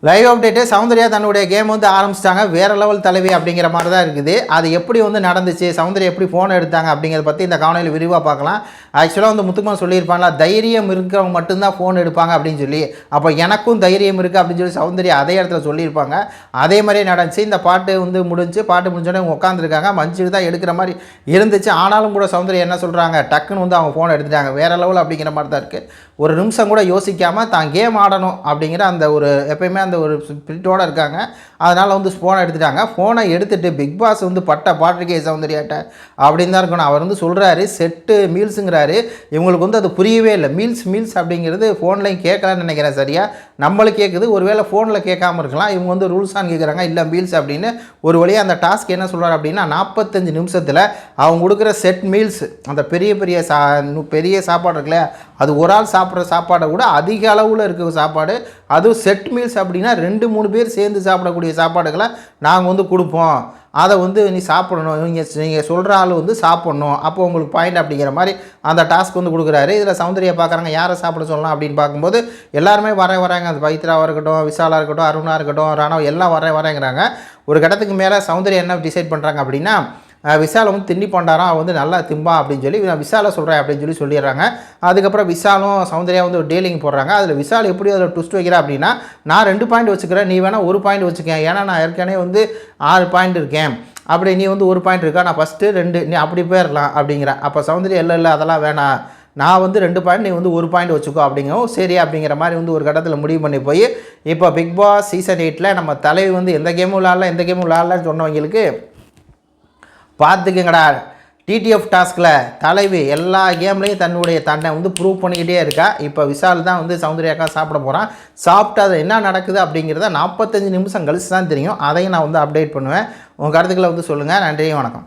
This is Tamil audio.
லைவ் அப்டேட்டு சௌந்தர்யா தன்னுடைய கேம் வந்து ஆரம்பிச்சிட்டாங்க. வேறு லெவல் தலைவி அப்படிங்கிற மாதிரி தான் இருக்குது. அது எப்படி வந்து நடந்துச்சு, சௌந்தர்யா எப்படி ஃபோன் எடுத்தாங்க அப்படிங்கிறத பற்றி இந்த காணொலியில் விரிவாக பார்க்கலாம். ஆக்சுவலாக வந்து முத்துக்குமார் சொல்லியிருப்பாங்களா, தைரியம் இருக்கிறவங்க மட்டும்தான் ஃபோன் எடுப்பாங்க அப்படின்னு சொல்லி. அப்போ எனக்கும் தைரியம் இருக்குது அப்படின்னு சொல்லி சௌந்தர்யா அதே இடத்துல சொல்லியிருப்பாங்க. அதே மாதிரியே நடந்துச்சு. இந்த பாட்டு வந்து பாட்டு முடிஞ்சோடனே அவங்க உட்காந்துருக்காங்க. மஞ்சள் தான் எடுக்கிற மாதிரி இருந்துச்சு. ஆனாலும் கூட சௌந்தர்யா என்ன சொல்கிறாங்க, டக்குன்னு வந்து அவங்க ஃபோனை எடுத்துட்டாங்க. வேறு லெவல் அப்படிங்கிற மாதிரி தான் இருக்குது. ஒரு நிமிஷம் கூட யோசிக்காமல் தான் கேம் ஆடணும் அப்படிங்கிற அந்த ஒரு எப்பயுமே அந்த ஒரு ஸ்பிரிட்டோடு இருக்காங்க. அதனால் வந்து ஃபோனை எடுத்துட்டாங்க. ஃபோனை எடுத்துகிட்டு பிக் பாஸ் வந்து பட்ட பாட்டிருக்கே சௌந்தர்யாட்ட அப்படின்னு தான் இருக்கணும். அவர் வந்து சொல்கிறாரு செட்டு மீல்ஸுங்கிறாரு. இவங்களுக்கு வந்து அது புரியவே இல்லை. மீல்ஸ் அப்படிங்கிறது ஃபோன்லையும் கேட்கலான்னு நினைக்கிறேன். சரியா நம்மளுக்கு கேட்குது, ஒருவேளை ஃபோனில் கேட்காமல் இருக்கலாம். இவங்க வந்து ரூல்ஸான்னு கேட்குறாங்க. இல்லை மீல்ஸ் அப்படின்னு ஒரு வழியாக அந்த டாஸ்க் என்ன சொல்கிறார் அப்படின்னா 45 நிமிஷத்தில் அவங்க கொடுக்குற செட் மீல்ஸ், அந்த பெரிய சாப்பாடு இருக்குல்ல, அது ஒரு ஆள் சாப்பிட்ற சாப்பாடை விட அதிக அளவில் இருக்கிற சாப்பாடு, அதுவும் செட் மீல்ஸ் அப்படின்னா 2-3 பேர் சேர்ந்து சாப்பிடக்கூடிய சாப்பாடுகளை நாங்கள் வந்து கொடுப்போம். அதை வந்து நீ சாப்பிடணும், நீங்கள் சொல்கிற ஆள் வந்து சாப்பிட்ணும், அப்போ உங்களுக்கு பாயிண்ட் அப்படிங்கிற மாதிரி அந்த டாஸ்க் வந்து கொடுக்குறாரு. இதில் சௌந்தர்யா பார்க்குறாங்க யாரை சாப்பிட சொல்லலாம் அப்படின்னு பார்க்கும்போது எல்லாருமே வராங்க. அது பவித்ராவாக இருக்கட்டும், விஷாலாக இருக்கட்டும், அருணாக இருக்கட்டும், ராணவ் எல்லாம் வரேங்கிறாங்க. ஒரு கட்டத்துக்கு மேலே சௌந்தர்யா என்ன டிசைட் பண்ணுறாங்க அப்படின்னா, விஷாலை வந்து திண்டி போண்டாராம், அவன் வந்து நல்லா திம்பா அப்படின்னு சொல்லி நான் விஷாலை சொல்கிறேன் அப்படின்னு சொல்லிடுறாங்க. அதுக்கப்புறம் விஷாலும் சௌந்தர்யா வந்து ஒரு டீலிங் போடுறாங்க. அதில் விஷால் எப்படி அதில் ட்விஸ்ட் வைக்கிறா அப்படின்னா, நான் 2 பாயிண்ட் வச்சுக்கிறேன், நீ வேணால் 1 பாயிண்ட் வச்சுக்கேன், ஏன்னா நான் ஏற்கனவே வந்து 6 பாயிண்ட் இருக்கேன், அப்படி நீ வந்து 1 பாயிண்ட் இருக்கா, நான் ஃபஸ்ட்டு 2 நீ அப்படி போயிடலாம் அப்படிங்கிறேன். அப்போ சௌந்தர்யா இல்லை அதெல்லாம் வேணாம், நான் வந்து 2 பாயிண்ட், நீ வந்து 1 பாயிண்ட் வச்சுக்கோ அப்படிங்கவும் சரி அப்படிங்கிற மாதிரி வந்து ஒரு கட்டத்தில் முடிவு பண்ணி போய் இப்போ பிக் பாஸ் சீசன் 8 நம்ம தலைவி வந்து எந்த கேமும் விளாட்லன்னு சொன்னவங்களுக்கு பார்த்துக்குங்கடா. டிடிஎஃப் டாஸ்கில் தலைவி எல்லா கேம்லேயும் தன்னை வந்து ப்ரூவ் பண்ணிக்கிட்டே இருக்கா. இப்போ விஷால் தான் வந்து சௌந்தர்யாக்கா சாப்பிட போகிறான். சாப்பிட்டு அது என்ன நடக்குது அப்படிங்கிறத 45 நிமிஷம் கழிச்சு தான் தெரியும். அதையும் நான் வந்து அப்டேட் பண்ணுவேன். உங்கள் கருத்துக்களை வந்து சொல்லுங்கள். நன்றி, வணக்கம்.